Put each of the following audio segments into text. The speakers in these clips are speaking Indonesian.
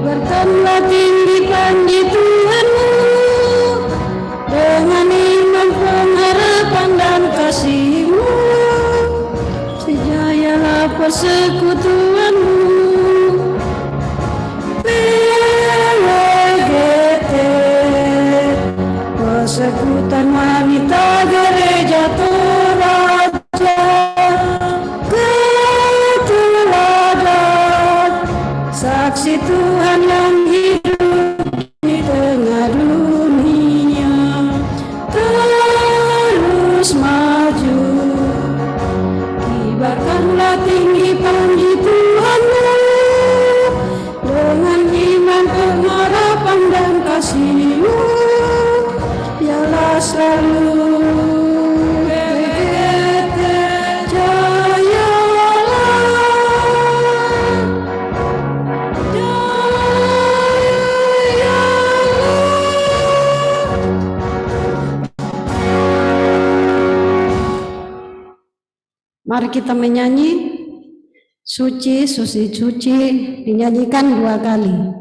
Kibarkanlah tinggi panji Tuhanmu dengan iman pengharapan dan kasih-Mu. Sejayalah persekutuanmu. PWGT, Persekutuan Wanita Gereja Toraja, keteladan saksi Tuhan yang hidup di tengah dunia, terus maju. Kibarkanlah tinggi panji Tuhanmu dengan iman pengharapan dan kasih-Mu. Biarlah selalu PWGT jayalah, Mari kita menyanyi Suci, Suci, Suci, dinyanyikan 2 kali.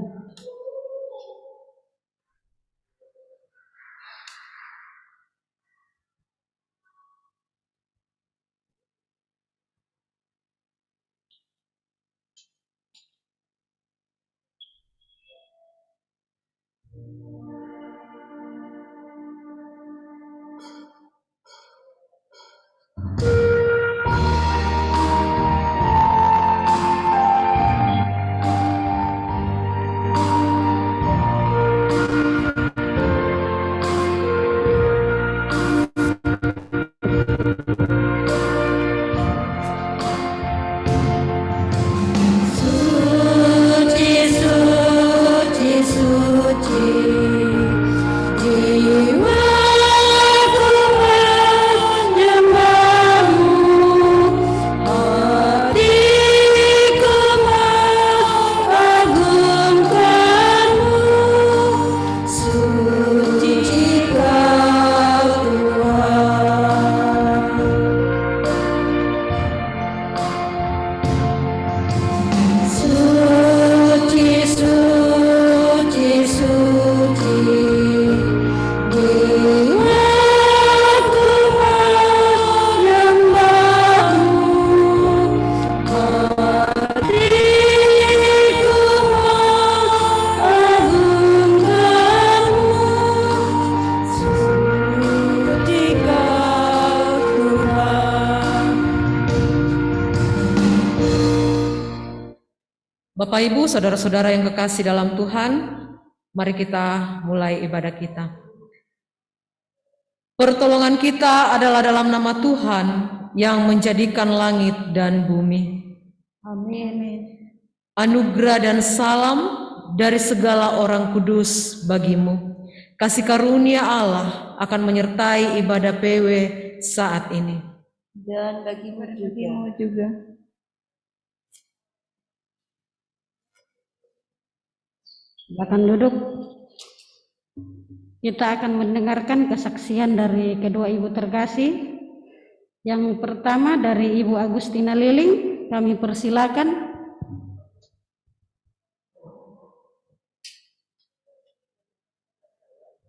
Suci, suci, suci, jiwaku menyembah-Mu, hatiku mengagungkan-Mu. Suci Kau Tuhan. Suci, suci, suci, jiwaku menyembah-Mu, hatiku mengagungkan-Mu. Suci Kau Tuhan. Bapak Ibu, saudara-saudara yang kekasih dalam Tuhan, mari kita mulai ibadah kita. Pertolongan kita adalah dalam nama Tuhan yang menjadikan langit dan bumi. Amin. Anugerah dan salam dari segala orang kudus bagimu. Kasih karunia Allah akan menyertai ibadah PW saat ini. Dan bagimu juga. Silakan duduk. Kita akan mendengarkan kesaksian dari kedua ibu terkasih. Yang pertama dari Ibu Agustina Liling, kami persilakan.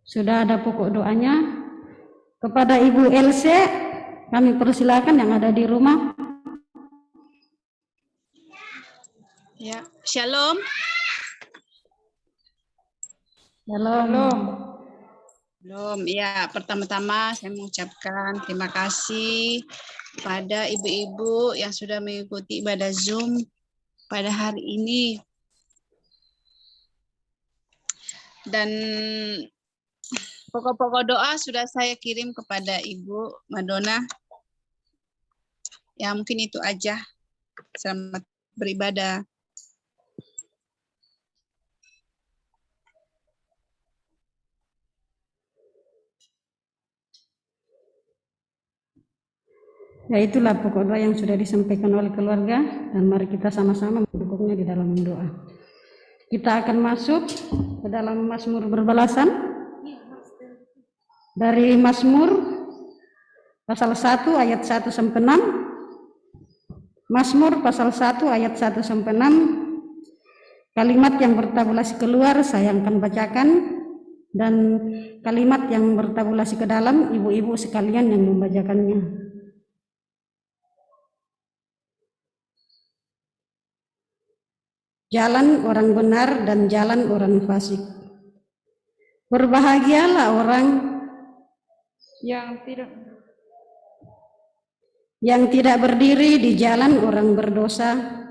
Sudah ada pokok doanya. Kepada Ibu Else, kami persilakan yang ada di rumah. Ya, Shalom. Shalom. Belum, ya pertama-tama saya mengucapkan terima kasih pada ibu-ibu yang sudah mengikuti ibadah Zoom pada hari ini. Dan pokok-pokok doa sudah saya kirim kepada Ibu Madonna. Ya mungkin itu aja. Selamat beribadah. Ya, itulah pokok doa yang sudah disampaikan oleh keluarga, dan mari kita sama-sama mendukungnya di dalam doa. Kita akan masuk ke dalam Mazmur berbalasan dari Mazmur pasal 1 ayat 1 sampai 6. Mazmur pasal 1 ayat 1 sampai 6. Kalimat yang bertabulasi keluar saya akan bacakan, dan kalimat yang bertabulasi ke dalam ibu-ibu sekalian yang membacakannya. Jalan orang benar dan jalan orang fasik. Berbahagialah orang yang tidak berdiri di jalan orang berdosa,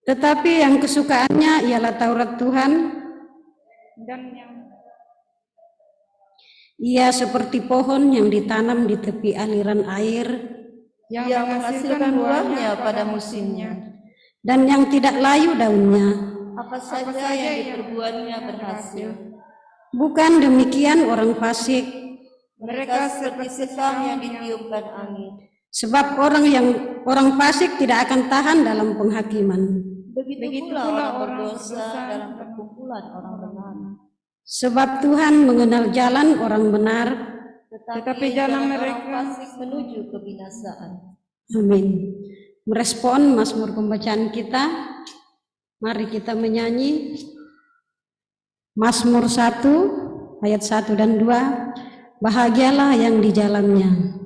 tetapi yang kesukaannya ialah Taurat Tuhan, dan ia seperti pohon yang ditanam di tepi aliran air, yang menghasilkan buahnya pada musimnya, dan yang tidak layu daunnya. apa saja yang diperbuatnya berhasil. Bukan demikian orang fasik, Mereka seperti sekam yang ditiupkan angin. sebab orang fasik tidak akan tahan dalam penghakiman. Begitu pula orang berdosa dalam perkumpulan orang benar. Sebab Tuhan mengenal jalan orang benar. Tetapi jalan mereka fasik menuju kebinasaan. Amin. Merespon Mazmur pembacaan kita, mari kita menyanyi Mazmur 1 ayat 1 dan 2. Bahagialah yang di jalannya.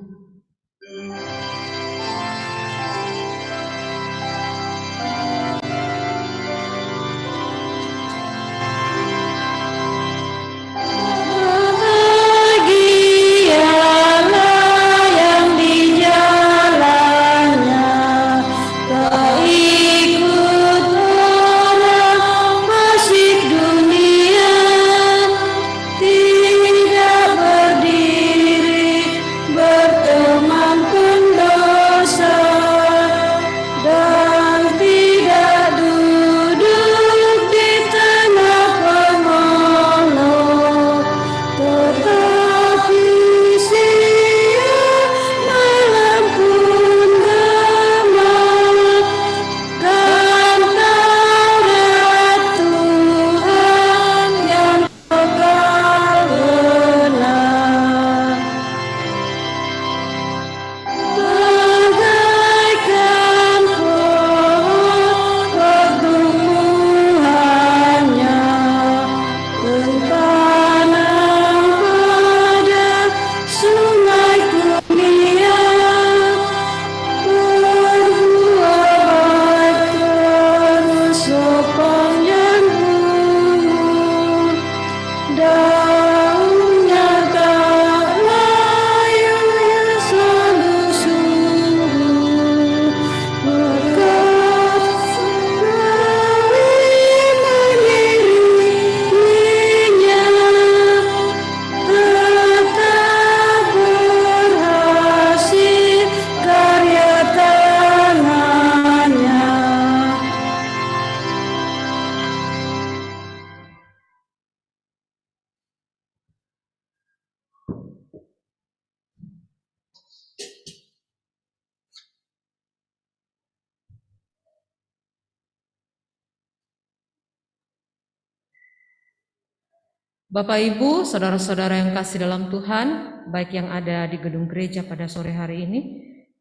Bapak Ibu, saudara-saudara yang kasih dalam Tuhan, baik yang ada di gedung gereja pada sore hari ini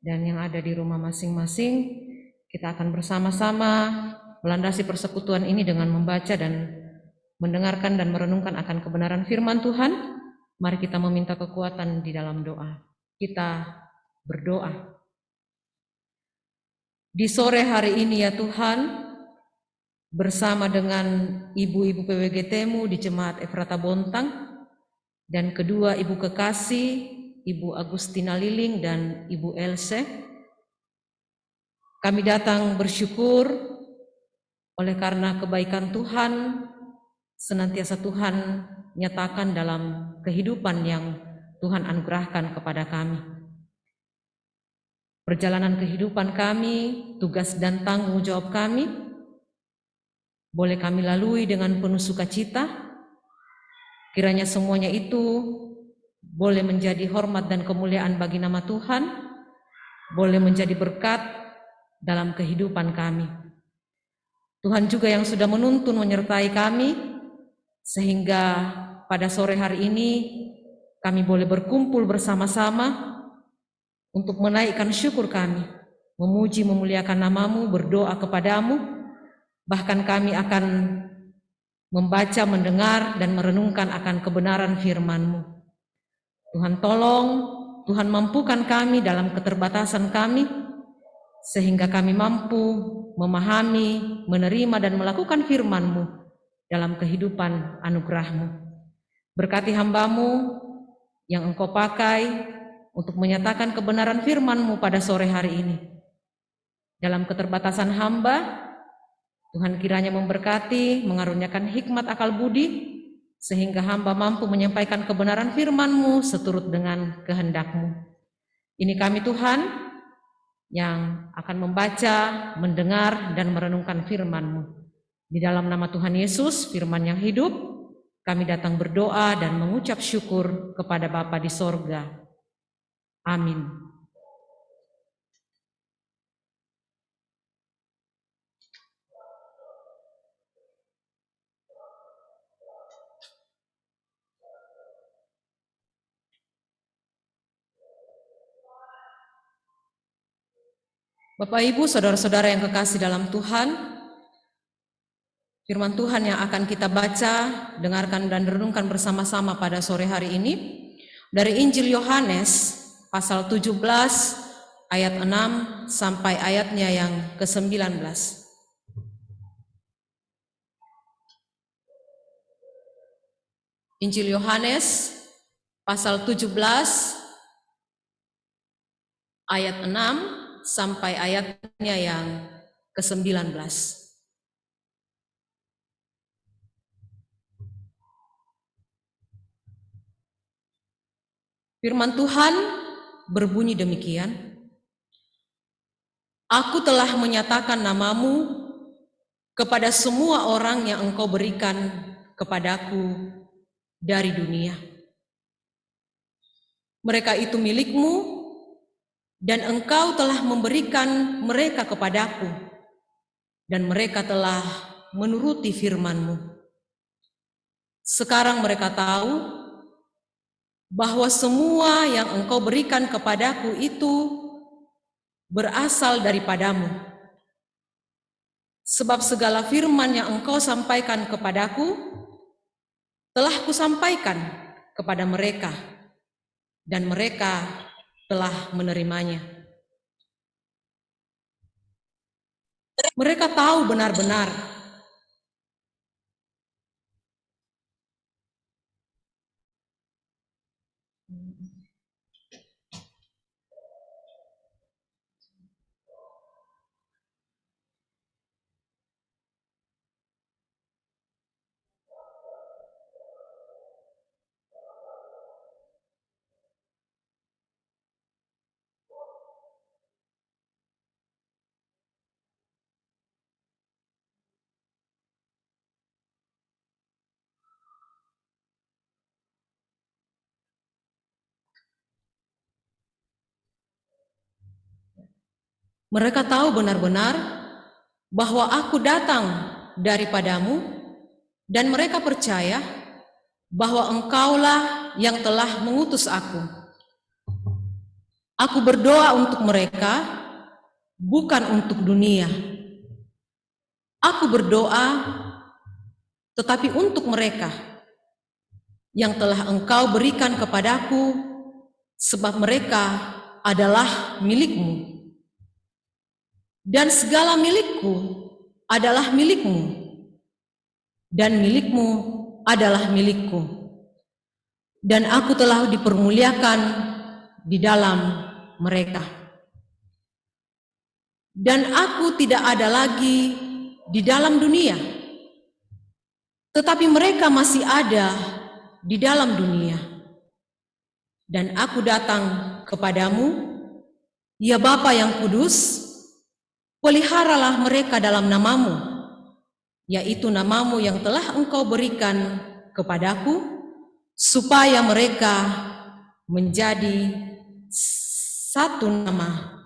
dan yang ada di rumah masing-masing, kita akan bersama-sama melandasi persekutuan ini dengan membaca dan mendengarkan dan merenungkan akan kebenaran firman Tuhan. Mari kita meminta kekuatan di dalam doa. Kita berdoa. Di sore hari ini ya Tuhan, bersama dengan ibu-ibu PWG Temu di Jemaat Efrata Bontang, dan kedua ibu kekasih, Ibu Agustina Liling dan Ibu Else, kami datang bersyukur oleh karena kebaikan Tuhan, senantiasa Tuhan nyatakan dalam kehidupan yang Tuhan anugerahkan kepada kami. Perjalanan kehidupan kami, tugas dan tanggung jawab kami, boleh kami lalui dengan penuh sukacita. Kiranya semuanya itu boleh menjadi hormat dan kemuliaan bagi nama Tuhan, boleh menjadi berkat dalam kehidupan kami. Tuhan juga yang sudah menuntun menyertai kami, sehingga pada sore hari ini kami boleh berkumpul bersama-sama untuk menaikkan syukur kami memuji, memuliakan namamu, berdoa kepadamu. Bahkan kami akan membaca, mendengar, dan merenungkan akan kebenaran firman-Mu. Tuhan tolong, Tuhan mampukan kami dalam keterbatasan kami, sehingga kami mampu memahami, menerima, dan melakukan firman-Mu dalam kehidupan anugerah-Mu. Berkati hamba-Mu yang Engkau pakai untuk menyatakan kebenaran firman-Mu pada sore hari ini. Dalam keterbatasan hamba, Tuhan kiranya memberkati, mengaruniakan hikmat akal budi, sehingga hamba mampu menyampaikan kebenaran firman-Mu seturut dengan kehendak-Mu. Ini kami Tuhan yang akan membaca, mendengar, dan merenungkan firman-Mu. Di dalam nama Tuhan Yesus, firman yang hidup, kami datang berdoa dan mengucap syukur kepada Bapa di sorga. Amin. Bapak, Ibu, saudara-saudara yang kekasih dalam Tuhan, firman Tuhan yang akan kita baca, dengarkan, dan renungkan bersama-sama pada sore hari ini dari Injil Yohanes pasal 17 ayat 6 sampai ayatnya yang ke-19. Injil Yohanes pasal 17 ayat 6 sampai ayatnya yang ke-19. Firman Tuhan berbunyi demikian, Aku telah menyatakan namamu kepada semua orang yang Engkau berikan kepadaku dari dunia. Mereka itu milikmu, dan Engkau telah memberikan mereka kepadaku, dan mereka telah menuruti firman-Mu. Sekarang mereka tahu bahwa semua yang Engkau berikan kepadaku itu berasal daripadamu. Sebab segala firman yang Engkau sampaikan kepadaku telah kusampaikan kepada mereka, dan mereka telah menerimanya. Mereka tahu benar-benar mereka tahu benar-benar bahwa aku datang daripadamu, dan mereka percaya bahwa Engkaulah yang telah mengutus aku. Aku berdoa untuk mereka, bukan untuk dunia. Aku berdoa tetapi untuk mereka yang telah Engkau berikan kepadaku, sebab mereka adalah milik-Mu. Dan segala milikku adalah milik-Mu, dan milik-Mu adalah milikku. Dan aku telah dipermuliakan di dalam mereka. Dan aku tidak ada lagi di dalam dunia, tetapi mereka masih ada di dalam dunia. Dan aku datang kepadamu, ya Bapa yang kudus, peliharalah mereka dalam namamu, yaitu namamu yang telah Engkau berikan kepadaku, supaya mereka menjadi satu nama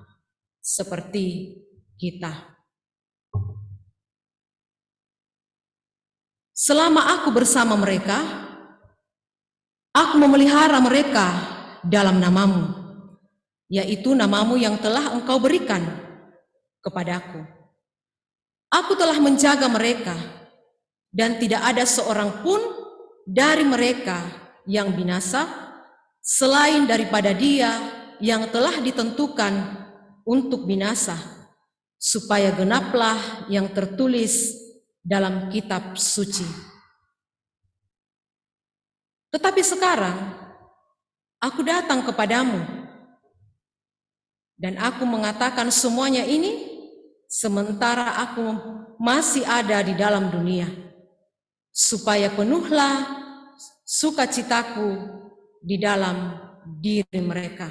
seperti kita. Selama aku bersama mereka, aku memelihara mereka dalam namamu, yaitu namamu yang telah Engkau berikan, kepadaku. Aku telah menjaga mereka, dan tidak ada seorang pun dari mereka yang binasa, selain daripada dia yang telah ditentukan untuk binasa, supaya genaplah yang tertulis dalam kitab suci. Tetapi sekarang aku datang kepadamu, dan aku mengatakan semuanya ini sementara aku masih ada di dalam dunia, supaya penuhlah sukacitaku di dalam diri mereka.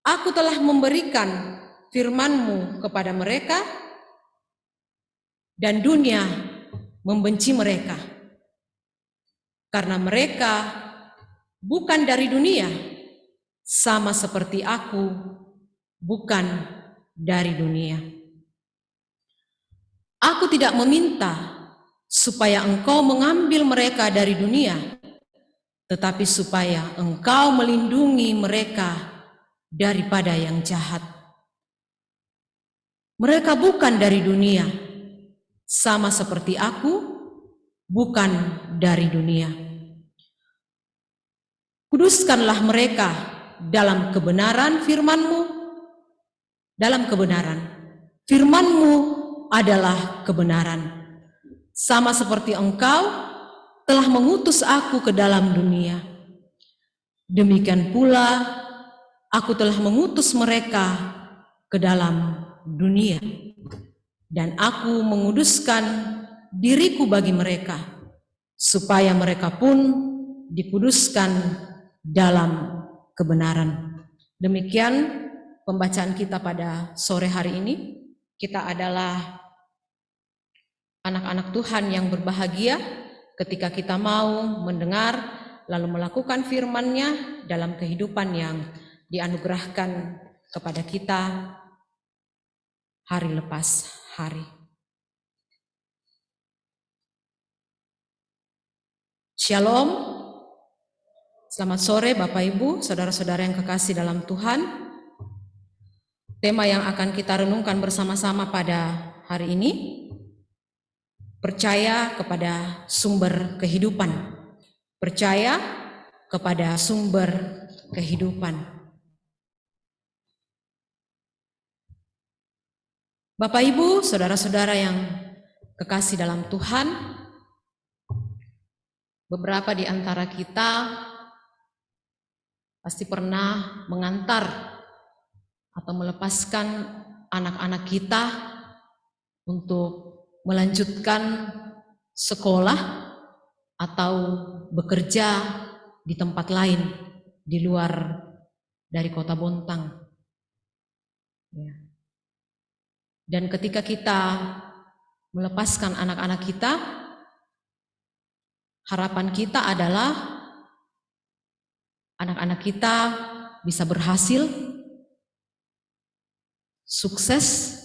Aku telah memberikan firman-Mu kepada mereka, dan dunia membenci mereka, karena mereka bukan dari dunia, sama seperti aku bukan dari dunia. Aku tidak meminta supaya Engkau mengambil mereka dari dunia, tetapi supaya Engkau melindungi mereka daripada yang jahat. Mereka bukan dari dunia, sama seperti aku bukan dari dunia. Kuduskanlah mereka dalam kebenaran firman-Mu, dalam kebenaran. Firman-Mu adalah kebenaran. Sama seperti Engkau telah mengutus aku ke dalam dunia, demikian pula aku telah mengutus mereka ke dalam dunia. Dan aku menguduskan diriku bagi mereka, supaya mereka pun dikuduskan dalam kebenaran. Demikian pembacaan kita pada sore hari ini. Kita adalah anak-anak Tuhan yang berbahagia ketika kita mau mendengar lalu melakukan firman-Nya dalam kehidupan yang dianugerahkan kepada kita hari lepas hari. Shalom. Selamat sore Bapak Ibu, saudara-saudara yang kekasih dalam Tuhan. Tema yang akan kita renungkan bersama-sama pada hari ini, percaya kepada sumber kehidupan. Percaya kepada sumber kehidupan. Bapak Ibu, saudara-saudara yang kekasih dalam Tuhan, beberapa di antara kita pasti pernah mengantar atau melepaskan anak-anak kita untuk melanjutkan sekolah atau bekerja di tempat lain di luar dari kota Bontang. Ya. Dan ketika kita melepaskan anak-anak kita, harapan kita adalah anak-anak kita bisa berhasil, sukses,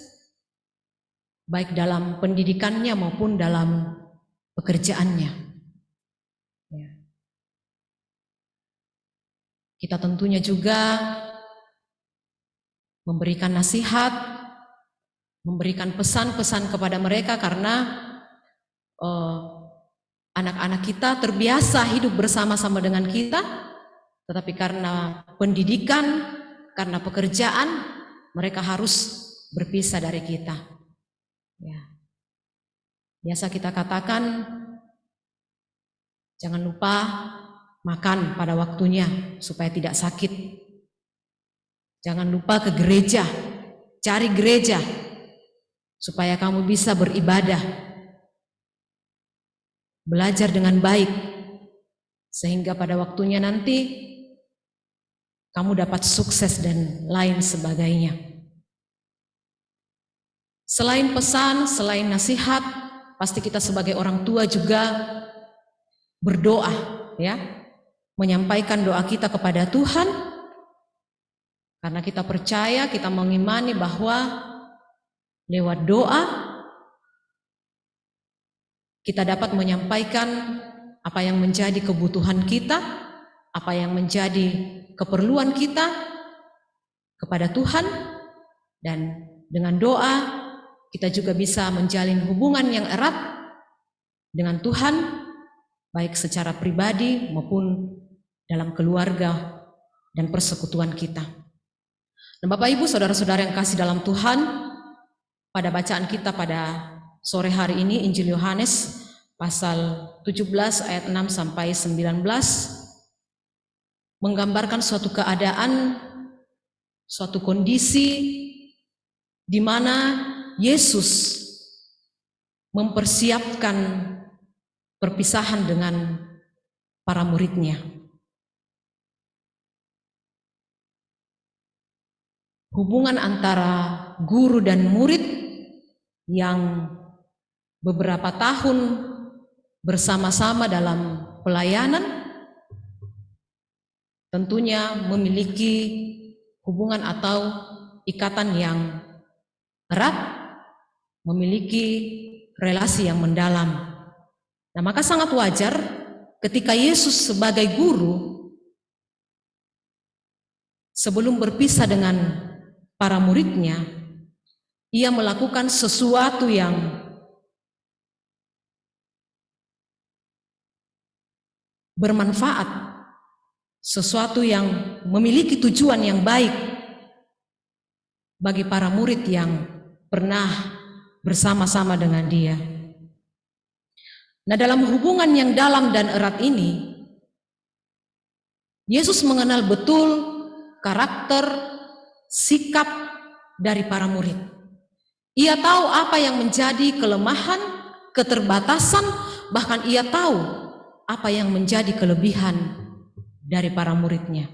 baik dalam pendidikannya maupun dalam pekerjaannya. Ya. Kita tentunya juga memberikan nasihat, memberikan pesan-pesan kepada mereka karena anak-anak kita terbiasa hidup bersama-sama dengan kita. Tetapi karena pendidikan, karena pekerjaan, mereka harus berpisah dari kita. Ya. Biasa kita katakan, jangan lupa makan pada waktunya supaya tidak sakit. Jangan lupa ke gereja, cari gereja supaya kamu bisa beribadah. Belajar dengan baik, sehingga pada waktunya nanti kamu dapat sukses dan lain sebagainya. Selain pesan, selain nasihat, pasti kita sebagai orang tua juga berdoa, ya, menyampaikan doa kita kepada Tuhan, karena kita percaya, kita mengimani bahwa lewat doa kita dapat menyampaikan apa yang menjadi kebutuhan kita, apa yang menjadi keperluan kita kepada Tuhan, Dan dengan doa kita juga bisa menjalin hubungan yang erat dengan Tuhan, baik secara pribadi maupun dalam keluarga dan persekutuan kita. Dan Bapak Ibu, saudara-saudara yang kasih dalam Tuhan, pada bacaan kita pada sore hari ini Injil Yohanes pasal 17 ayat 6 sampai 19 menggambarkan suatu keadaan, suatu kondisi di mana Yesus mempersiapkan perpisahan dengan para muridnya. Hubungan antara guru dan murid yang beberapa tahun bersama-sama dalam pelayanan tentunya memiliki hubungan atau ikatan yang erat, memiliki relasi yang mendalam. Nah, maka sangat wajar ketika Yesus sebagai guru sebelum berpisah dengan para muridnya, ia melakukan sesuatu yang bermanfaat, sesuatu yang memiliki tujuan yang baik bagi para murid yang pernah bersama-sama dengan dia. Nah, dalam hubungan yang dalam dan erat ini, Yesus mengenal betul karakter, sikap dari para murid. Ia tahu apa yang menjadi kelemahan, keterbatasan, bahkan ia tahu apa yang menjadi kelebihan dari para muridnya.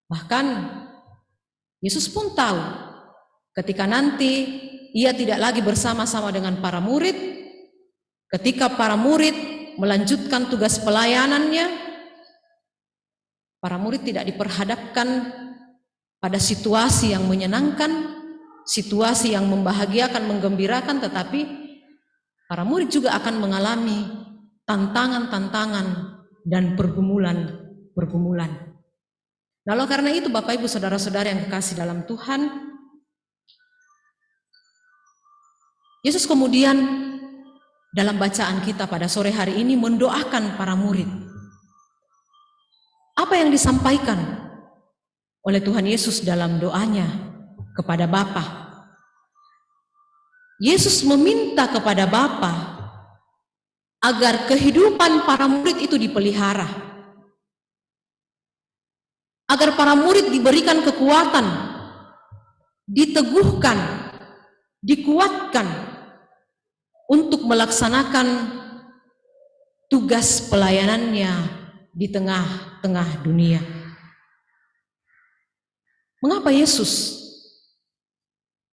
Bahkan Yesus pun tahu ketika nanti ia tidak lagi bersama-sama dengan para murid, ketika para murid melanjutkan tugas pelayanannya, para murid tidak diperhadapkan pada situasi yang menyenangkan, situasi yang membahagiakan, menggembirakan, tetapi para murid juga akan mengalami tantangan-tantangan dan pergumulan-pergumulan. Lalu karena itu Bapak Ibu saudara-saudara yang kekasih dalam Tuhan, Yesus kemudian dalam bacaan kita pada sore hari ini mendoakan para murid. Apa yang disampaikan oleh Tuhan Yesus dalam doanya kepada Bapa? Yesus meminta kepada Bapa agar kehidupan para murid itu dipelihara, agar para murid diberikan kekuatan, diteguhkan, dikuatkan untuk melaksanakan tugas pelayanannya di tengah-tengah dunia. Mengapa Yesus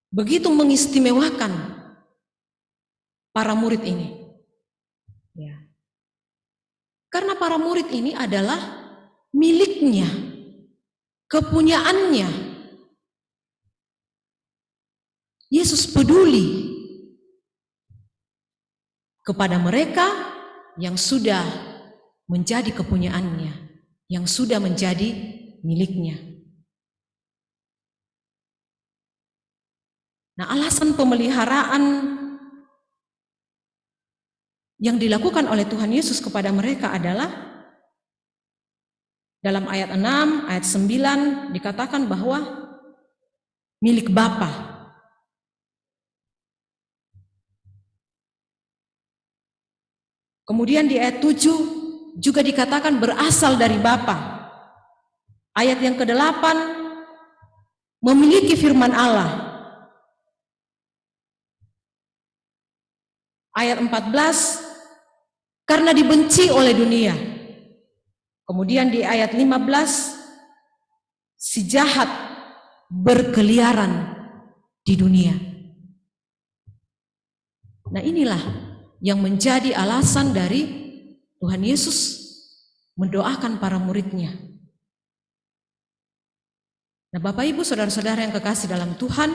begitu mengistimewakan para murid ini? Ya. Karena para murid ini adalah miliknya, kepunyaannya. Yesus peduli kepada mereka yang sudah menjadi kepunyaannya, yang sudah menjadi miliknya. Nah, alasan pemeliharaan yang dilakukan oleh Tuhan Yesus kepada mereka adalah dalam ayat 6, ayat 9 dikatakan bahwa milik Bapa. Kemudian di ayat 7 juga dikatakan berasal dari Bapa. Ayat yang ke-8 memiliki firman Allah. Ayat 14 karena dibenci oleh dunia. Kemudian di ayat 15 si jahat berkeliaran di dunia. Nah, inilah yang menjadi alasan dari Tuhan Yesus mendoakan para muridnya. Nah, Bapak Ibu saudara-saudara yang kekasih dalam Tuhan,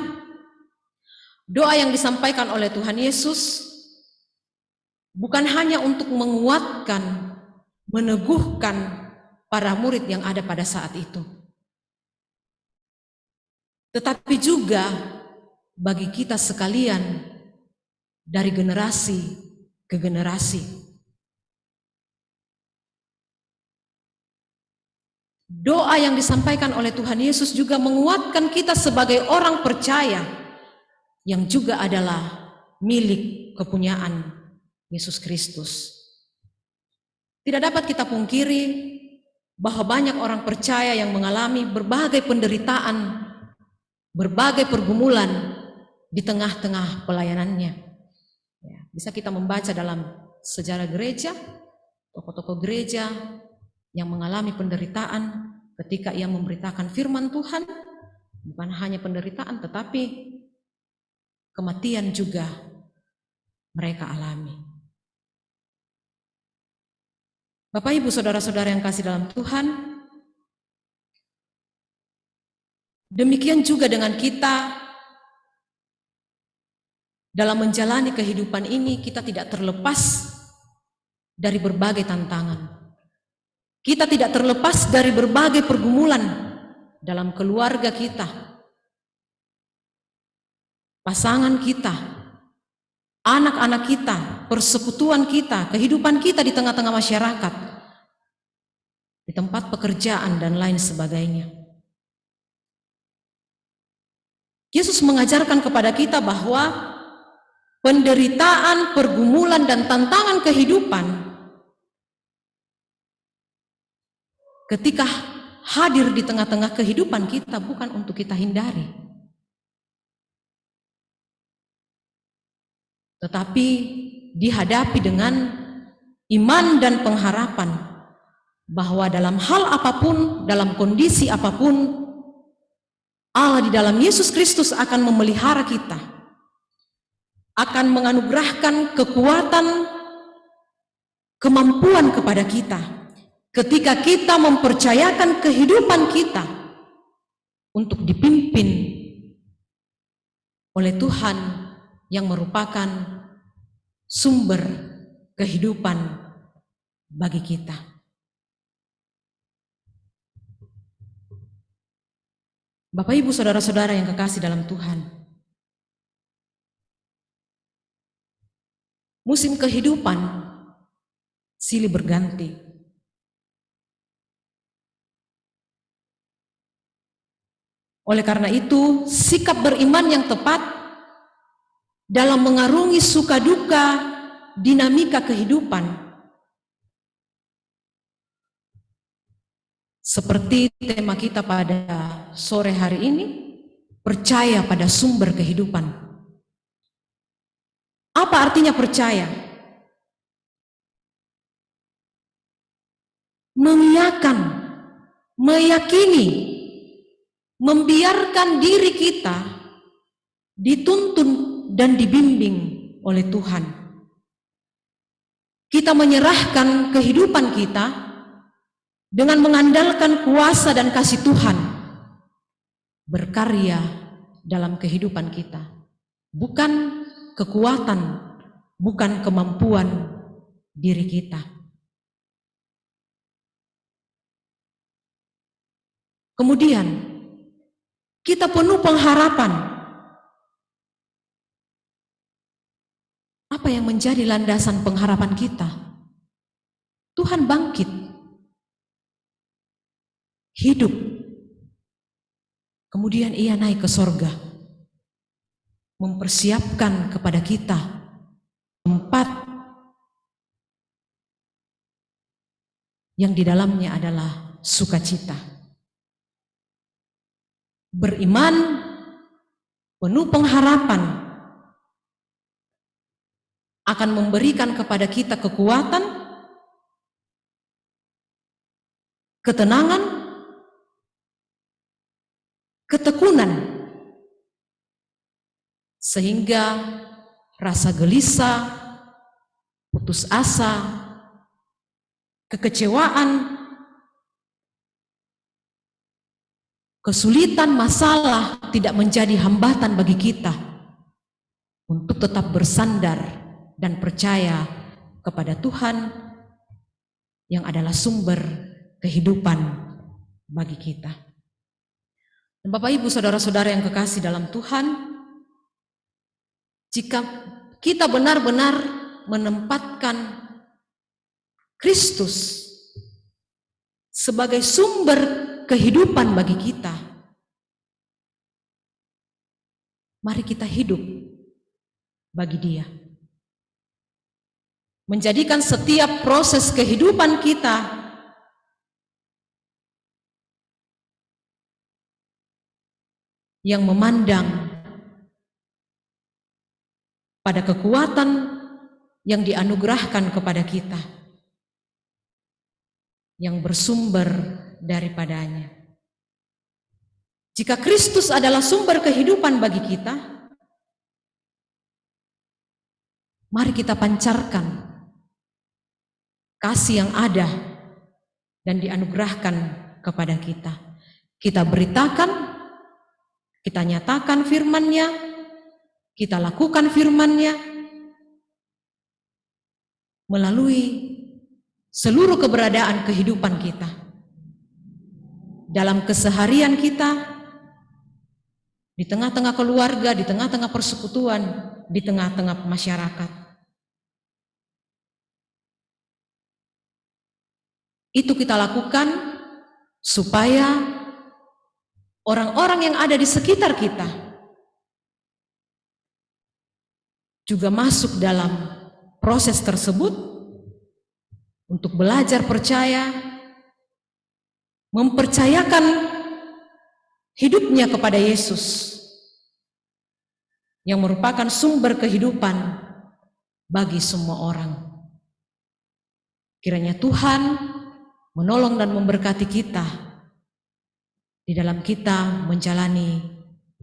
doa yang disampaikan oleh Tuhan Yesus bukan hanya untuk menguatkan, meneguhkan para murid yang ada pada saat itu. tetapi juga bagi kita sekalian dari generasi ke generasi. Doa yang disampaikan oleh Tuhan Yesus juga menguatkan kita sebagai orang percaya yang juga adalah milik kepunyaan Yesus Kristus. Tidak dapat kita pungkiri bahwa banyak orang percaya yang mengalami berbagai penderitaan, berbagai pergumulan di tengah-tengah pelayanannya. Ya, bisa kita membaca dalam sejarah gereja, tokoh-tokoh gereja yang mengalami penderitaan ketika ia memberitakan firman Tuhan, bukan hanya penderitaan tetapi kematian juga mereka alami. Bapak Ibu saudara-saudara yang kasih dalam Tuhan, demikian juga dengan kita dalam menjalani kehidupan ini, kita tidak terlepas dari berbagai tantangan. Kita tidak terlepas dari berbagai pergumulan dalam keluarga kita, pasangan kita, anak-anak kita, persekutuan kita, kehidupan kita di tengah-tengah masyarakat, di tempat pekerjaan dan lain sebagainya. Yesus mengajarkan kepada kita bahwa penderitaan, pergumulan, dan tantangan kehidupan ketika hadir di tengah-tengah kehidupan kita bukan untuk kita hindari, tetapi dihadapi dengan iman dan pengharapan bahwa dalam hal apapun, dalam kondisi apapun, Allah di dalam Yesus Kristus akan memelihara kita, akan menganugerahkan kekuatan, kemampuan kepada kita ketika kita mempercayakan kehidupan kita untuk dipimpin oleh Tuhan yang merupakan sumber kehidupan bagi kita. Bapak Ibu saudara-saudara yang kekasih dalam Tuhan, musim kehidupan silih berganti. Oleh karena itu, sikap beriman yang tepat dalam mengarungi suka duka dinamika kehidupan, seperti tema kita pada sore hari ini, percaya pada sumber kehidupan. Apa artinya percaya? Mengiyakan, meyakini, membiarkan diri kita dituntun dan dibimbing oleh Tuhan. Kita menyerahkan kehidupan kita dengan mengandalkan kuasa dan kasih Tuhan berkarya dalam kehidupan kita, bukan kekuatan, bukan kemampuan diri kita. Kemudian kita penuh pengharapan. Apa yang menjadi landasan pengharapan kita? Tuhan bangkit, hidup, kemudian ia naik ke sorga, mempersiapkan kepada kita tempat yang di dalamnya adalah sukacita. Beriman, penuh pengharapan, akan memberikan kepada kita kekuatan, ketenangan, ketekunan, sehingga rasa gelisah, putus asa, kekecewaan, kesulitan, masalah tidak menjadi hambatan bagi kita untuk tetap bersandar dan percaya kepada Tuhan yang adalah sumber kehidupan bagi kita. Bapak Ibu saudara-saudara yang kekasih dalam Tuhan, jika kita benar-benar menempatkan Kristus sebagai sumber kehidupan bagi kita, mari kita hidup bagi Dia. Menjadikan setiap proses kehidupan kita yang memandang pada kekuatan yang dianugerahkan kepada kita, yang bersumber daripadanya. Jika Kristus adalah sumber kehidupan bagi kita, mari kita pancarkan kasih yang ada dan dianugerahkan kepada kita. Kita beritakan, kita nyatakan firman-Nya, kita lakukan firman-Nya melalui seluruh keberadaan kehidupan kita. Dalam keseharian kita, di tengah-tengah keluarga, di tengah-tengah persekutuan, di tengah-tengah masyarakat. Itu kita lakukan supaya orang-orang yang ada di sekitar kita juga masuk dalam proses tersebut untuk belajar percaya, mempercayakan hidupnya kepada Yesus yang merupakan sumber kehidupan bagi semua orang. Kiranya Tuhan menolong dan memberkati kita di dalam kita menjalani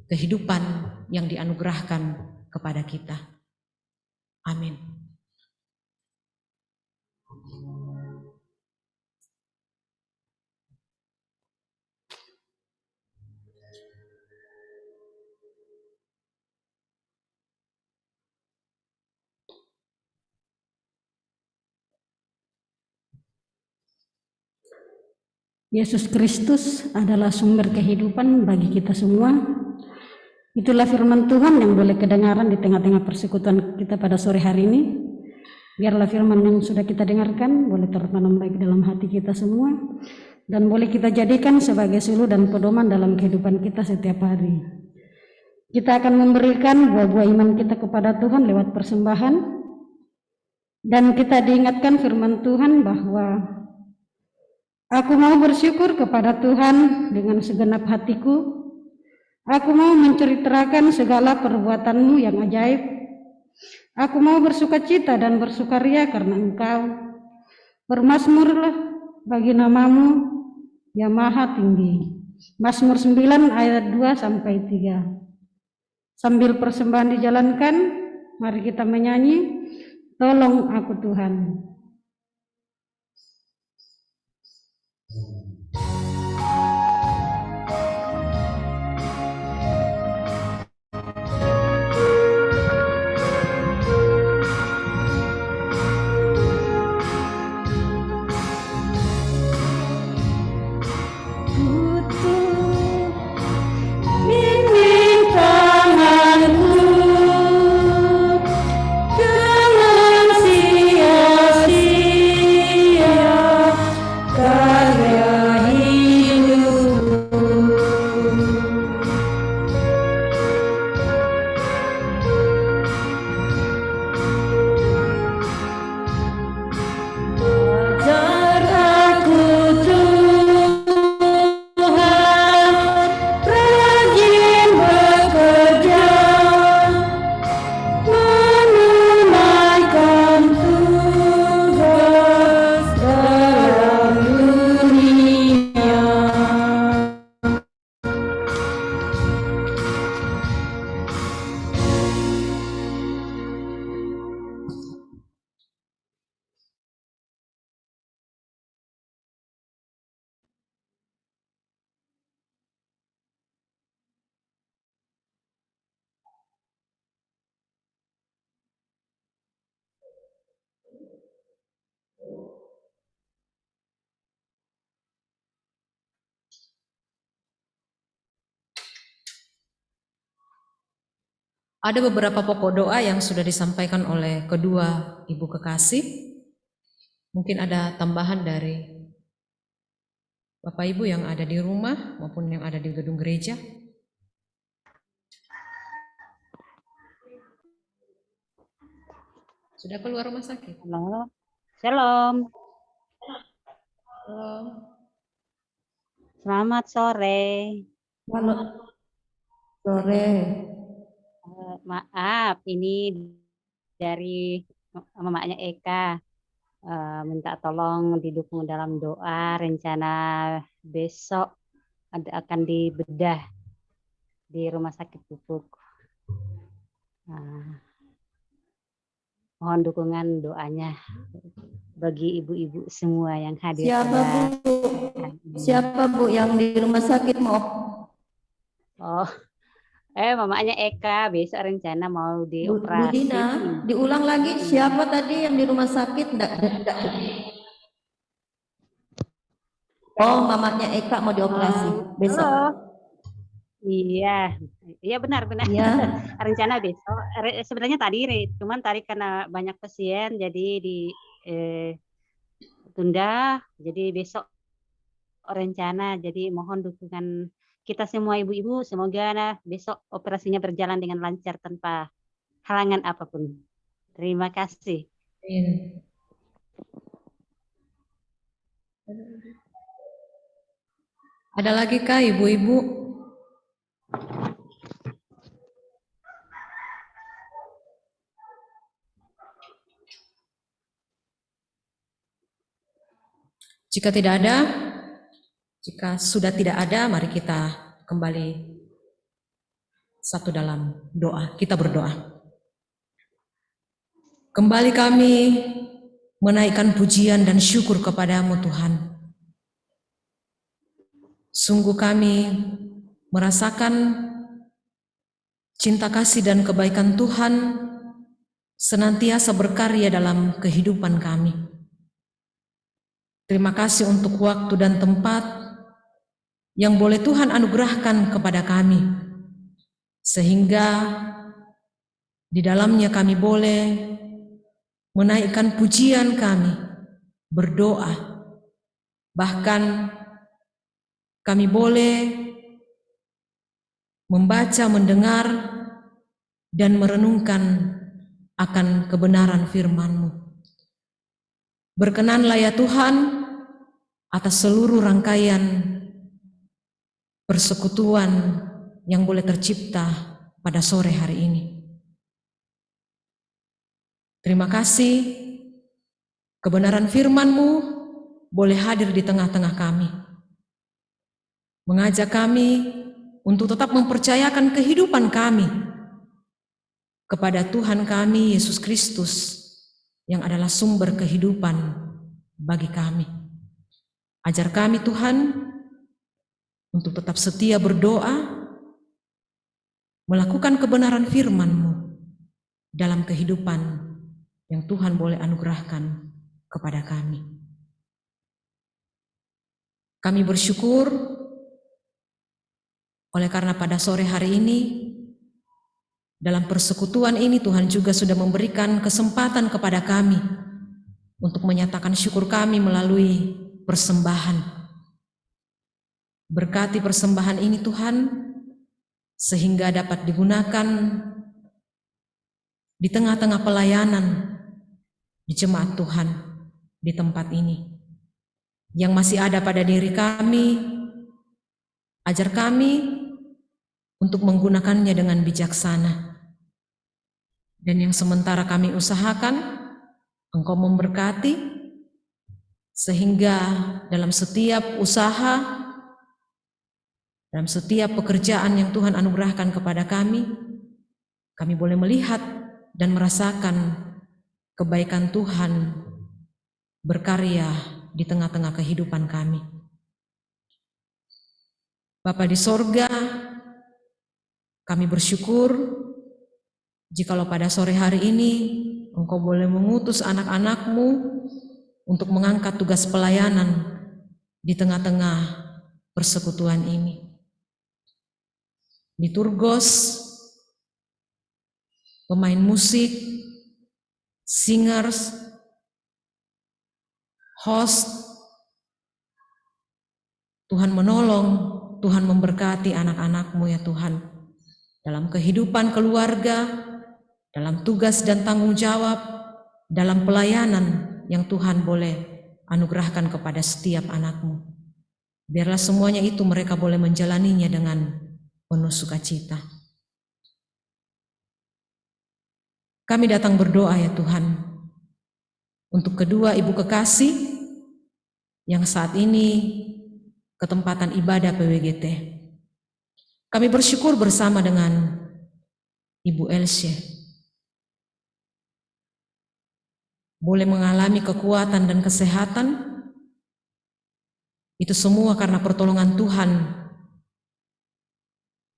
kehidupan yang dianugerahkan kepada kita. Amin. Yesus Kristus adalah sumber kehidupan bagi kita semua. Itulah firman Tuhan yang boleh kedengaran di tengah-tengah persekutuan kita pada sore hari ini. Biarlah firman yang sudah kita dengarkan boleh tertanam baik dalam hati kita semua dan boleh kita jadikan sebagai suluh dan pedoman dalam kehidupan kita setiap hari. Kita akan memberikan buah-buah iman kita kepada Tuhan lewat persembahan, dan kita diingatkan firman Tuhan bahwa aku mau bersyukur kepada Tuhan dengan segenap hatiku. Aku mau menceritakan segala perbuatan-Mu yang ajaib. Aku mau bersukacita dan bersukaria karena Engkau. Bermazmurlah bagi nama-Mu yang maha tinggi. Mazmur 9 ayat 2-3. Sambil persembahan dijalankan, mari kita menyanyi, tolong aku Tuhan. Ada beberapa pokok doa yang sudah disampaikan oleh kedua ibu kekasih. Mungkin ada tambahan dari Bapak Ibu yang ada di rumah maupun yang ada di gedung gereja. Sudah keluar rumah sakit? Halo, Shalom. Halo. Selamat sore. Halo. Sore. Maaf, ini dari mamanya Eka. Minta tolong didukung dalam doa. Rencana besok akan dibedah di rumah sakit pupuk. Mohon dukungan doanya bagi ibu-ibu semua yang hadir. Siapa Bu? Siapa Bu yang di rumah sakit mau? Oh, mamanya Eka besok rencana mau Bu dioperasi. Dina, diulang lagi siapa tadi yang di rumah sakit? Enggak. Oh, mamanya Eka mau dioperasi besok. Halo. Iya benar. Iya. Rencana besok. Sebenarnya cuman tadi karena banyak pasien jadi ditunda. Jadi besok rencana. Jadi mohon dukungan kita semua ibu-ibu. Semoga besok operasinya berjalan dengan lancar tanpa halangan apapun. Terima kasih. Ada lagi kah ibu-ibu? Jika sudah tidak ada, mari kita kembali satu dalam doa. Kita berdoa. Kembali kami menaikkan pujian dan syukur kepadamu Tuhan. Sungguh kami merasakan cinta kasih dan kebaikan Tuhan senantiasa berkarya dalam kehidupan kami. Terima kasih untuk waktu dan tempat yang boleh Tuhan anugerahkan kepada kami, sehingga di dalamnya kami boleh menaikkan pujian kami, berdoa, bahkan kami boleh membaca, mendengar, dan merenungkan akan kebenaran firman-Mu. Berkenanlah ya Tuhan atas seluruh rangkaian persekutuan yang boleh tercipta pada sore hari ini. Terima kasih kebenaran firman-Mu boleh hadir di tengah-tengah kami. Mengajak kami untuk tetap mempercayakan kehidupan kami kepada Tuhan kami Yesus Kristus yang adalah sumber kehidupan bagi kami. Ajar kami Tuhan untuk tetap setia berdoa, melakukan kebenaran firman-Mu dalam kehidupan yang Tuhan boleh anugerahkan kepada kami. Kami bersyukur oleh karena pada sore hari ini, dalam persekutuan ini Tuhan juga sudah memberikan kesempatan kepada kami untuk menyatakan syukur kami melalui persembahan. Berkati persembahan ini Tuhan, sehingga dapat digunakan di tengah-tengah pelayanan di jemaat Tuhan di tempat ini. Yang masih ada pada diri kami, ajar kami untuk menggunakannya dengan bijaksana. Dan yang sementara kami usahakan, Engkau memberkati, sehingga dalam setiap usaha, dalam setiap pekerjaan yang Tuhan anugerahkan kepada kami boleh melihat dan merasakan kebaikan Tuhan berkarya di tengah-tengah kehidupan kami. Bapa di sorga, kami bersyukur jikalau pada sore hari ini Engkau boleh mengutus anak-anak-Mu untuk mengangkat tugas pelayanan di tengah-tengah persekutuan ini. Liturgos pemain musik, singers, host. Tuhan menolong, Tuhan memberkati anak-anak-Mu ya Tuhan, dalam kehidupan keluarga, dalam tugas dan tanggung jawab, dalam pelayanan yang Tuhan boleh anugerahkan kepada setiap anak-Mu. Biarlah semuanya itu mereka boleh menjalaninya dengan penuh sukacita. Kami datang berdoa ya Tuhan, untuk kedua ibu kekasih yang saat ini ke tempatan ibadah PWGT. Kami bersyukur bersama dengan Ibu Elsye boleh mengalami kekuatan dan kesehatan. Itu semua karena pertolongan Tuhan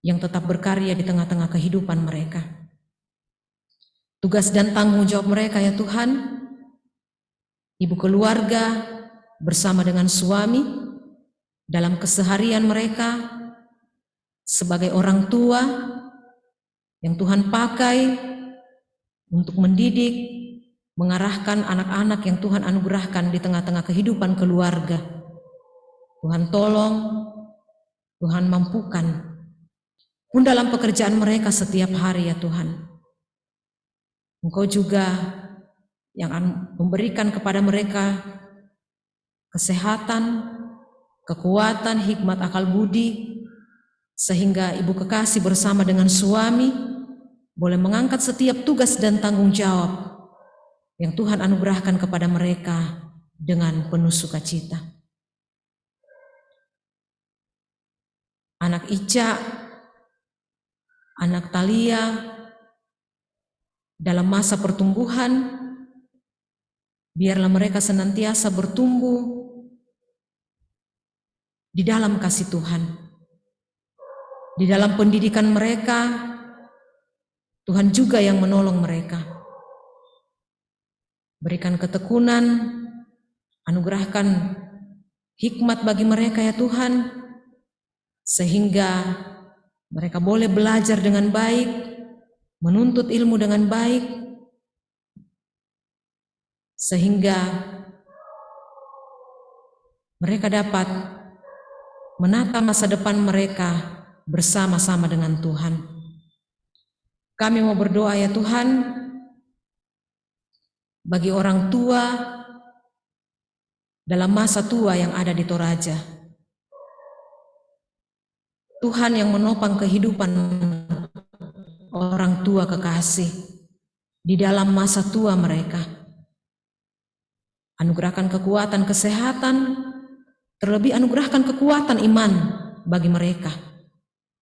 yang tetap berkarya di tengah-tengah kehidupan mereka. Tugas dan tanggung jawab mereka ya Tuhan, ibu keluarga bersama dengan suami, dalam keseharian mereka sebagai orang tua yang Tuhan pakai untuk mendidik, mengarahkan anak-anak yang Tuhan anugerahkan di tengah-tengah kehidupan keluarga. Tuhan tolong, Tuhan mampukan, pun dalam pekerjaan mereka setiap hari ya Tuhan. Engkau juga yang memberikan kepada mereka kesehatan, kekuatan, hikmat, akal budi, sehingga ibu kekasih bersama dengan suami boleh mengangkat setiap tugas dan tanggung jawab yang Tuhan anugerahkan kepada mereka dengan penuh sukacita. Anak Ica, anak Talia, dalam masa pertumbuhan, biarlah mereka senantiasa bertumbuh di dalam kasih Tuhan. Di dalam pendidikan mereka, Tuhan juga yang menolong mereka. Berikan ketekunan, anugerahkan hikmat bagi mereka ya Tuhan, sehingga mereka boleh belajar dengan baik, menuntut ilmu dengan baik, sehingga mereka dapat menata masa depan mereka bersama-sama dengan Tuhan. Kami mau berdoa ya Tuhan, bagi orang tua dalam masa tua yang ada di Toraja. Tuhan yang menopang kehidupan orang tua kekasih di dalam masa tua mereka. Anugerahkan kekuatan kesehatan, terlebih anugerahkan kekuatan iman bagi mereka,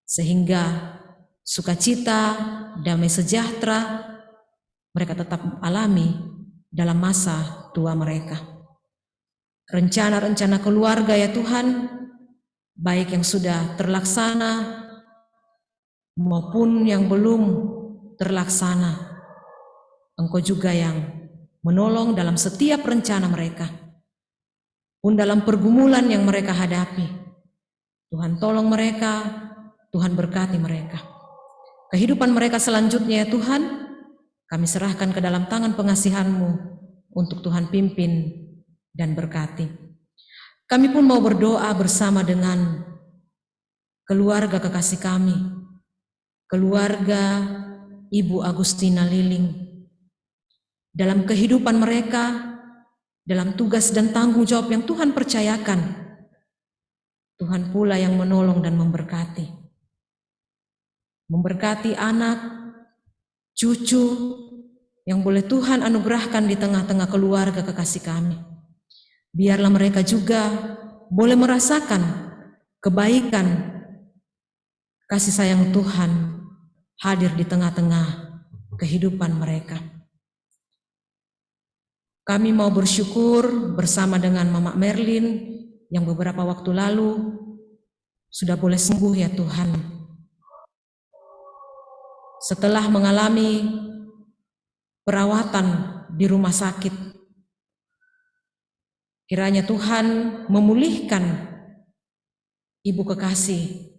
sehingga sukacita, damai sejahtera mereka tetap alami dalam masa tua mereka. Rencana-rencana keluarga ya Tuhan, baik yang sudah terlaksana maupun yang belum terlaksana, Engkau juga yang menolong dalam setiap rencana mereka. Pun dalam pergumulan yang mereka hadapi, Tuhan tolong mereka, Tuhan berkati mereka. Kehidupan mereka selanjutnya ya Tuhan, kami serahkan ke dalam tangan pengasihan-Mu untuk Tuhan pimpin dan berkati. Kami pun mau berdoa bersama dengan keluarga kekasih kami, keluarga Ibu Agustina Liling. Dalam kehidupan mereka, dalam tugas dan tanggung jawab yang Tuhan percayakan, Tuhan pula yang menolong dan memberkati. Memberkati anak, cucu, yang boleh Tuhan anugerahkan di tengah-tengah keluarga kekasih kami. Biarlah mereka juga boleh merasakan kebaikan, kasih sayang Tuhan hadir di tengah-tengah kehidupan mereka. Kami mau bersyukur bersama dengan Mama Merlin yang beberapa waktu lalu sudah boleh sembuh ya Tuhan. Setelah mengalami perawatan di rumah sakit, kiranya Tuhan memulihkan Ibu kekasih.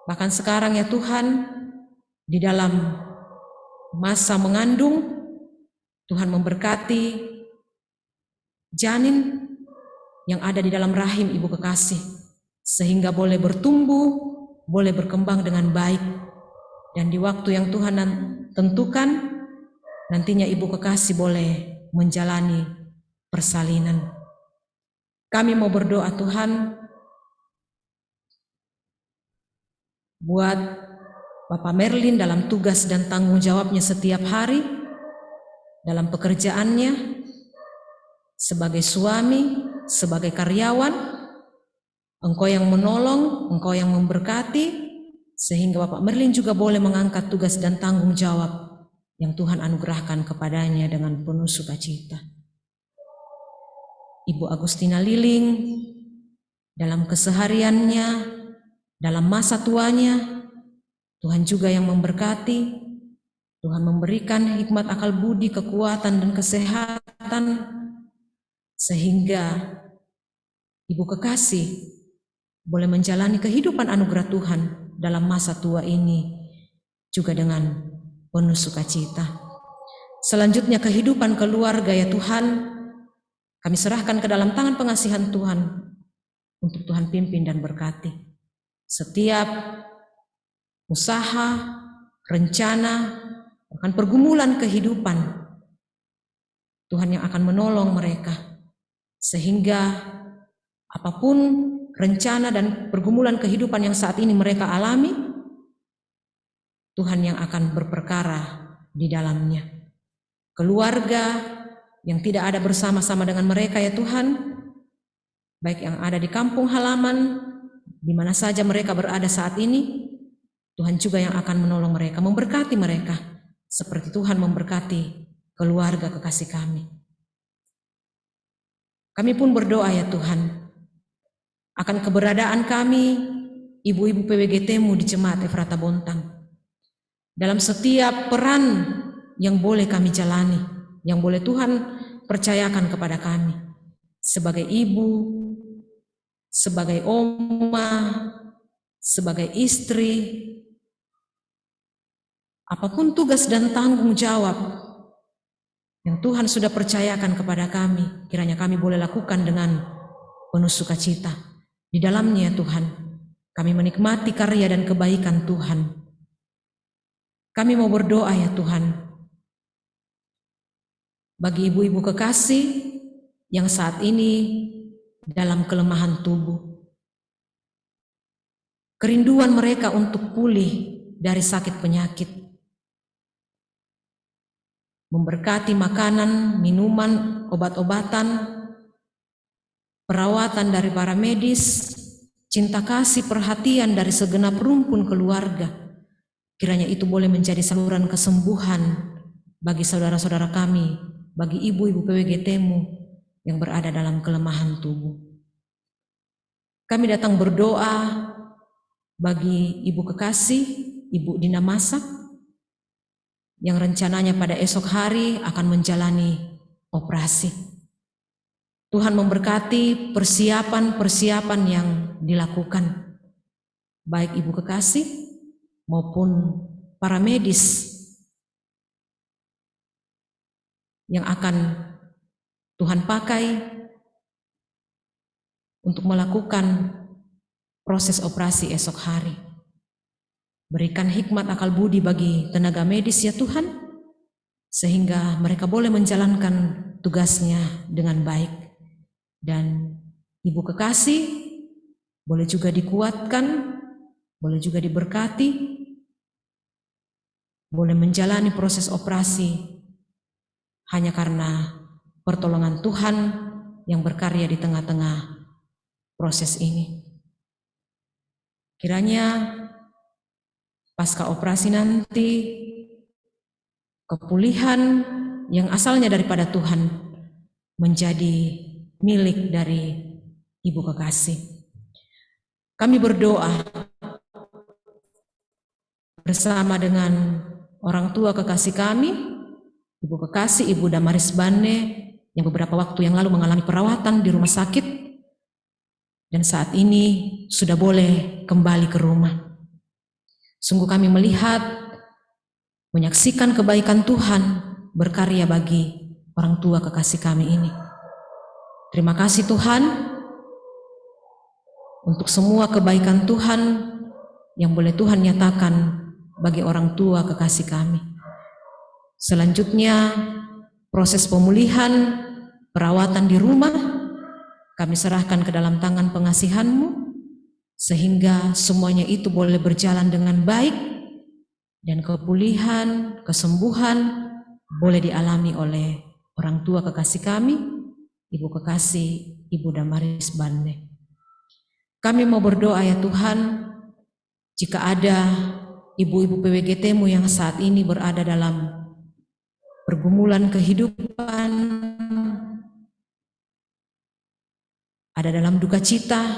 Bahkan sekarang ya Tuhan, di dalam masa mengandung, Tuhan memberkati janin yang ada di dalam rahim ibu kekasih, sehingga boleh bertumbuh, boleh berkembang dengan baik. Dan di waktu yang Tuhan tentukan, nantinya ibu kekasih boleh menjalani persalinan. Kami mau berdoa Tuhan buat Bapak Merlin dalam tugas dan tanggung jawabnya setiap hari, dalam pekerjaannya, sebagai suami, sebagai karyawan. Engkau yang menolong, Engkau yang memberkati, sehingga Bapak Merlin juga boleh mengangkat tugas dan tanggung jawab yang Tuhan anugerahkan kepadanya dengan penuh sukacita. Ibu Agustina Liling, dalam kesehariannya, dalam masa tuanya, Tuhan juga yang memberkati. Tuhan memberikan hikmat akal budi, kekuatan dan kesehatan, sehingga ibu kekasih boleh menjalani kehidupan anugerah Tuhan dalam masa tua ini juga dengan penuh sukacita. Selanjutnya kehidupan keluarga ya Tuhan, kami serahkan ke dalam tangan pengasihan Tuhan untuk Tuhan pimpin dan berkati. Setiap usaha, rencana, bahkan pergumulan kehidupan, Tuhan yang akan menolong mereka, sehingga apapun rencana dan pergumulan kehidupan yang saat ini mereka alami, Tuhan yang akan berperkara di dalamnya. Keluarga yang tidak ada bersama-sama dengan mereka ya Tuhan, baik yang ada di kampung halaman, di mana saja mereka berada saat ini, Tuhan juga yang akan menolong mereka, memberkati mereka, seperti Tuhan memberkati keluarga kekasih kami. Kami pun berdoa ya Tuhan, akan keberadaan kami, ibu-ibu PWGT-Mu di Jemaat Efrata Bontang. Dalam setiap peran yang boleh kami jalani, yang boleh Tuhan percayakan kepada kami. Sebagai ibu, sebagai oma, sebagai istri, apapun tugas dan tanggung jawab yang Tuhan sudah percayakan kepada kami, kiranya kami boleh lakukan dengan penuh sukacita. Di dalamnya Tuhan, kami menikmati karya dan kebaikan Tuhan. Kami mau berdoa ya Tuhan, bagi ibu-ibu kekasih yang saat ini dalam kelemahan tubuh. Kerinduan mereka untuk pulih dari sakit penyakit. Memberkati makanan, minuman, obat-obatan, perawatan dari para medis, cinta kasih, perhatian dari segenap rumpun keluarga. Kiranya itu boleh menjadi saluran kesembuhan bagi saudara-saudara kami, bagi ibu-ibu PWGT-Mu yang berada dalam kelemahan tubuh. Kami datang berdoa bagi ibu kekasih, Ibu Dina Masak, yang rencananya pada esok hari akan menjalani operasi. Tuhan memberkati persiapan-persiapan yang dilakukan, baik ibu kekasih maupun para medis yang akan Tuhan pakai untuk melakukan proses operasi esok hari. Berikan hikmat akal budi bagi tenaga medis ya Tuhan, sehingga mereka boleh menjalankan tugasnya dengan baik. Dan ibu kekasih boleh juga dikuatkan, boleh juga diberkati, boleh menjalani proses operasi hanya karena pertolongan Tuhan yang berkarya di tengah-tengah proses ini. Kiranya pasca operasi nanti, kepulihan yang asalnya daripada Tuhan menjadi milik dari ibu kekasih. Kami berdoa bersama dengan orang tua kekasih kami, ibu kekasih Ibu Damaris Bane, yang beberapa waktu yang lalu mengalami perawatan di rumah sakit dan saat ini sudah boleh kembali ke rumah. Sungguh kami melihat menyaksikan kebaikan Tuhan berkarya bagi orang tua kekasih kami ini. Terima kasih Tuhan untuk semua kebaikan Tuhan yang boleh Tuhan nyatakan bagi orang tua kekasih kami. Selanjutnya, proses pemulihan, perawatan di rumah, kami serahkan ke dalam tangan pengasihan-Mu, sehingga semuanya itu boleh berjalan dengan baik, dan kepulihan, kesembuhan boleh dialami oleh orang tua kekasih kami, Ibu kekasih, Ibu Damaris Bande. Kami mau berdoa ya Tuhan, jika ada ibu-ibu PWGT-Mu yang saat ini berada dalam pergumulan kehidupan, ada dalam duka cita,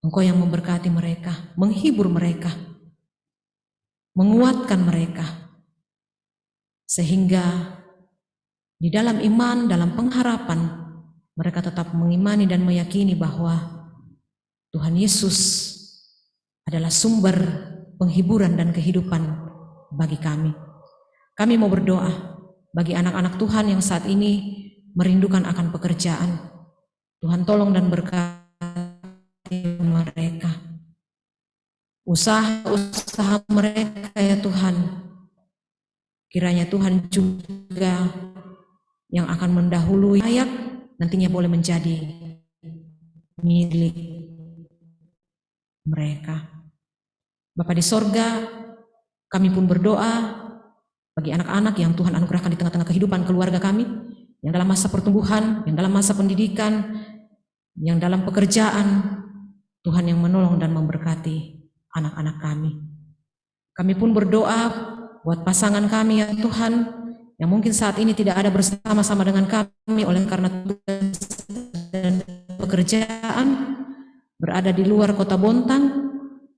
Engkau yang memberkati mereka, menghibur mereka, menguatkan mereka, sehingga di dalam iman, dalam pengharapan, mereka tetap mengimani dan meyakini bahwa Tuhan Yesus adalah sumber penghiburan dan kehidupan bagi kami. Kami mau berdoa bagi anak-anak Tuhan yang saat ini merindukan akan pekerjaan. Tuhan tolong dan berkati mereka. Usaha-usaha mereka ya Tuhan, kiranya Tuhan juga yang akan mendahului layak nantinya boleh menjadi milik mereka. Bapa di sorga, kami pun berdoa bagi anak-anak yang Tuhan anugerahkan di tengah-tengah kehidupan keluarga kami, yang dalam masa pertumbuhan, yang dalam masa pendidikan, yang dalam pekerjaan, Tuhan yang menolong dan memberkati anak-anak kami. Kami pun berdoa buat pasangan kami ya Tuhan, yang mungkin saat ini tidak ada bersama-sama dengan kami oleh karena tugas dan pekerjaan, berada di luar kota Bontang.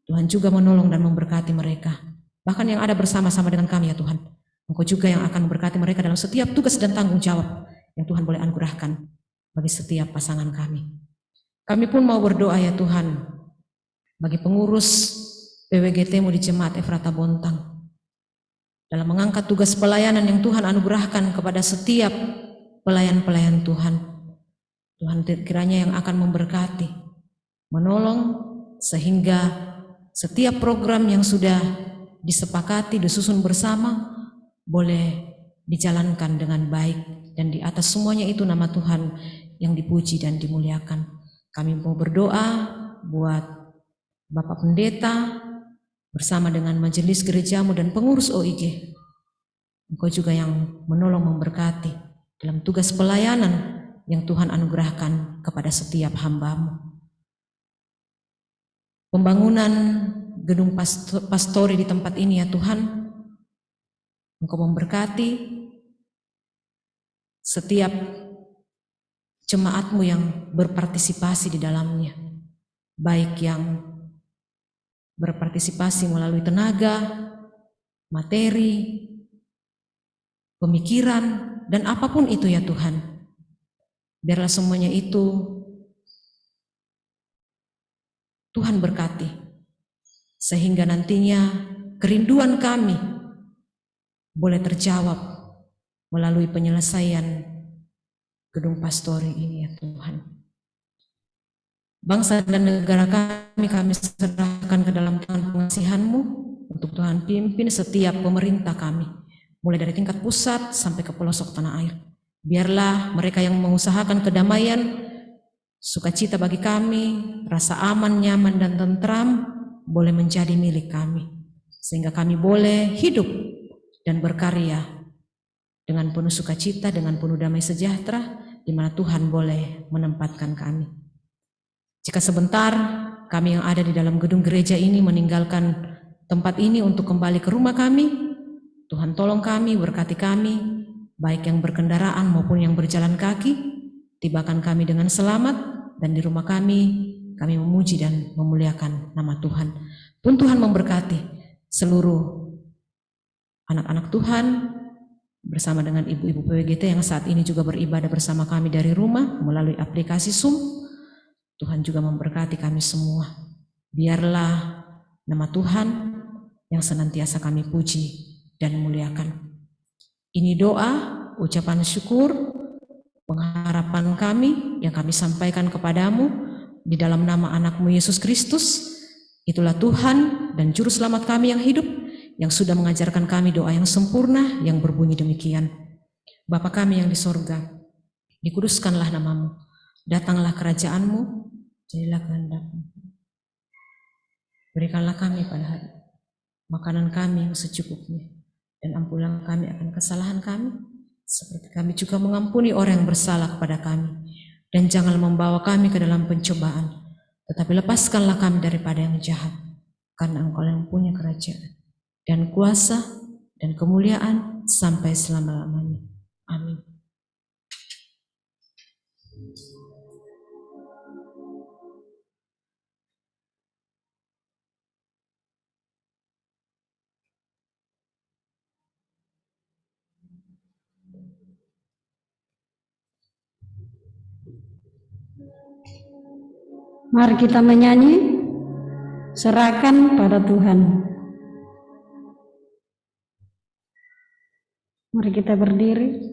Tuhan juga menolong dan memberkati mereka. Bahkan yang ada bersama-sama dengan kami ya Tuhan, Engkau juga yang akan memberkati mereka dalam setiap tugas dan tanggung jawab yang Tuhan boleh anugerahkan bagi setiap pasangan kami. Kami pun mau berdoa ya Tuhan bagi pengurus PWGT-Mu di Jemaat Efrata Bontang, dalam mengangkat tugas pelayanan yang Tuhan anugerahkan kepada setiap pelayan-pelayan Tuhan. Tuhan kiranya yang akan memberkati, menolong, sehingga setiap program yang sudah disepakati, disusun bersama, boleh dijalankan dengan baik, dan di atas semuanya itu nama Tuhan yang dipuji dan dimuliakan. Kami mau berdoa buat Bapak Pendeta bersama dengan majelis gerejamu dan pengurus OIG. Engkau juga yang menolong memberkati dalam tugas pelayanan yang Tuhan anugerahkan kepada setiap hamba-Mu. Pembangunan gedung pastori di tempat ini ya Tuhan, Engkau memberkati setiap jemaat-Mu yang berpartisipasi di dalamnya, baik yang berpartisipasi melalui tenaga, materi, pemikiran, dan apapun itu ya Tuhan. Biarlah semuanya itu Tuhan berkati, sehingga nantinya kerinduan kami boleh terjawab melalui penyelesaian gedung pastori ini ya Tuhan. Bangsa dan negara kami serahkan ke dalam tangan pengasihan-Mu, untuk Tuhan pimpin setiap pemerintah kami, mulai dari tingkat pusat sampai ke pelosok tanah air. Biarlah mereka yang mengusahakan kedamaian, sukacita bagi kami, rasa aman, nyaman, dan tentram boleh menjadi milik kami, sehingga kami boleh hidup dan berkarya dengan penuh sukacita, dengan penuh damai sejahtera, di mana Tuhan boleh menempatkan kami. Jika sebentar kami yang ada di dalam gedung gereja ini meninggalkan tempat ini untuk kembali ke rumah kami, Tuhan tolong kami, berkati kami, baik yang berkendaraan maupun yang berjalan kaki, tibakan kami dengan selamat, dan di rumah kami memuji dan memuliakan nama Tuhan. Pun Tuhan memberkati seluruh anak-anak Tuhan bersama dengan ibu-ibu PWGT yang saat ini juga beribadah bersama kami dari rumah melalui aplikasi Zoom. Tuhan juga memberkati kami semua. Biarlah nama Tuhan yang senantiasa kami puji dan muliakan. Ini doa, ucapan syukur, pengharapan kami yang kami sampaikan kepadamu di dalam nama anak-Mu Yesus Kristus. Itulah Tuhan dan Juru Selamat kami yang hidup, yang sudah mengajarkan kami doa yang sempurna yang berbunyi demikian. Bapa kami yang di sorga, dikuduskanlah nama-Mu, datanglah kerajaan-Mu, jadilah kehendak-Mu. Berikanlah kami pada hari makanan kami yang secukupnya, dan ampunlah kami akan kesalahan kami, seperti kami juga mengampuni orang yang bersalah kepada kami. Dan jangan membawa kami ke dalam pencobaan, tetapi lepaskanlah kami daripada yang jahat, karena Engkau yang punya kerajaan, dan kuasa, dan kemuliaan sampai selama-lamanya. Amin. Mari kita menyanyi, serahkan pada Tuhan. Mari kita berdiri.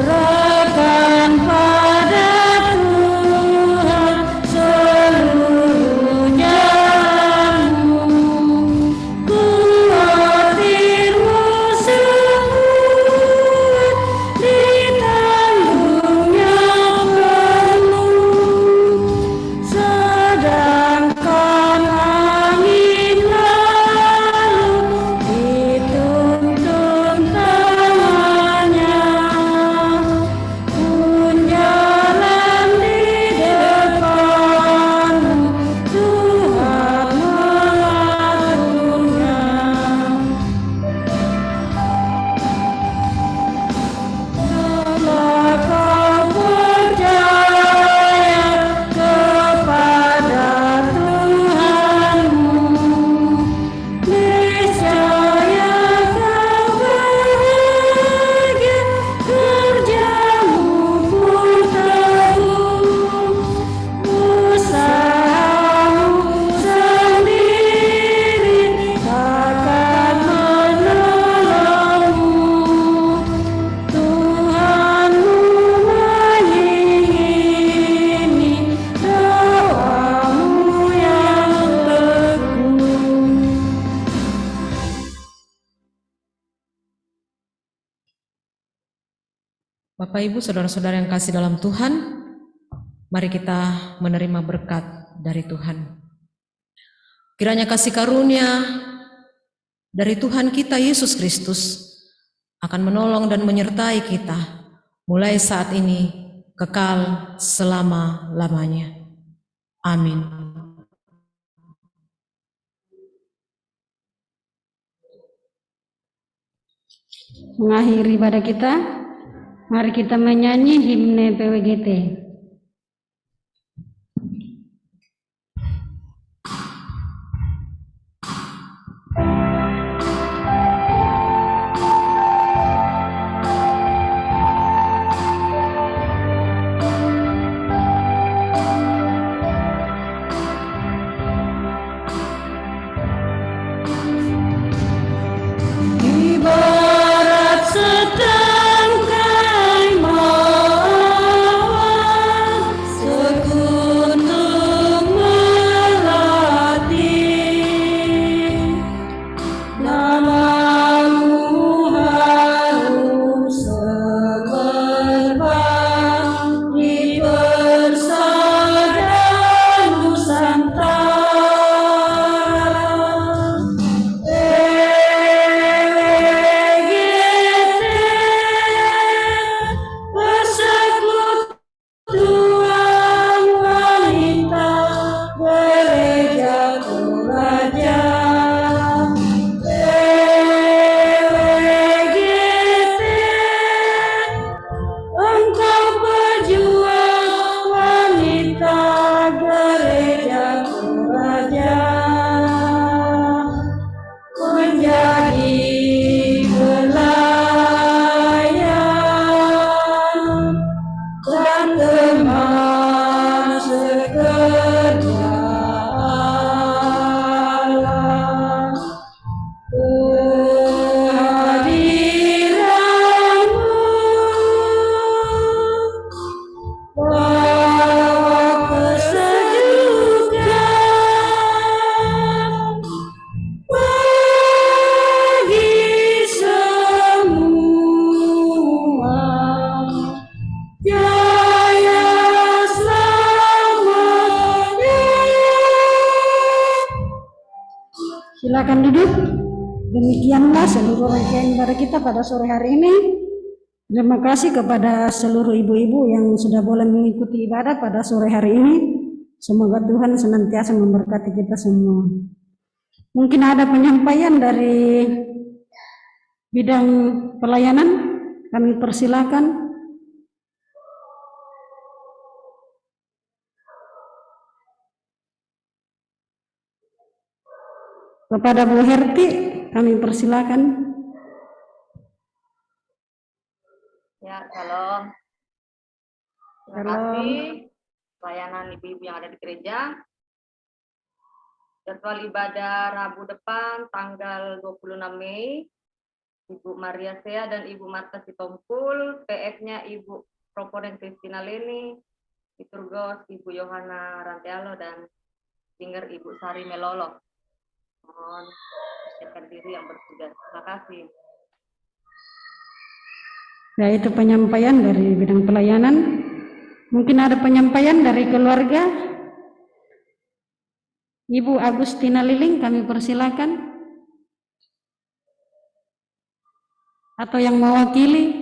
Serahkan pada Tuhan seluruhnya. Bapak, Ibu, saudara-saudara yang kasih dalam Tuhan, mari kita menerima berkat dari Tuhan. Kiranya kasih karunia dari Tuhan kita Yesus Kristus akan menolong dan menyertai kita mulai saat ini kekal selama-lamanya. Amin. Mengakhiri ibadah kita, mari kita menyanyi himne PWGT. Ibarat setangkai mawar Silakan duduk. Demikianlah seluruh rangkaian ibadah kita pada sore hari ini. Terima kasih kepada seluruh ibu-ibu yang sudah boleh mengikuti ibadah pada sore hari ini. Semoga Tuhan senantiasa memberkati kita semua. Mungkin ada penyampaian dari bidang pelayanan, kami persilakan. Kepada Bu Herti, kami persilakan. Ya, shalom. Terima Shalom. kasih pelayanan ibu-ibu yang ada di gereja. Jadwal ibadah Rabu depan tanggal 26 Mei, Ibu Maria Sea dan Ibu Marta Sitompul, PF-nya Ibu Proponen Kristina Leni, liturgos Ibu Yohana Rantialo dan singer Ibu Sari Melolo. Mohon siapkan diri yang bertugas. Terima kasih. Ya, itu penyampaian dari bidang pelayanan. Mungkin ada penyampaian dari keluarga. Ibu Agustina Liling, kami persilakan. Atau yang mewakili.